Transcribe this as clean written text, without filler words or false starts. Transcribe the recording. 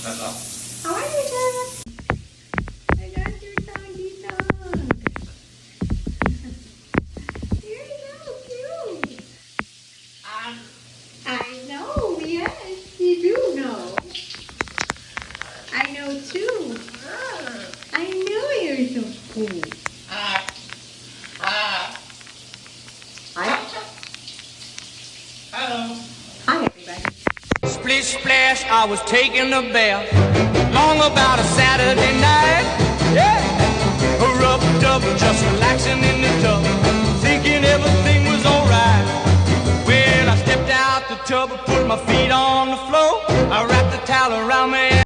That's all. How are you, Dad? I got your doggy dog. You're so cute. I know, yes, you do know. I know too. I know you're so cool. Hi. Hello. Hi, everybody. Splish splash, I was taking a bath, long about a Saturday night. Yeah, a rub dub, just relaxing in the tub, thinking everything was alright. Well, I stepped out the tub, put my feet on the floor, I wrapped the towel around me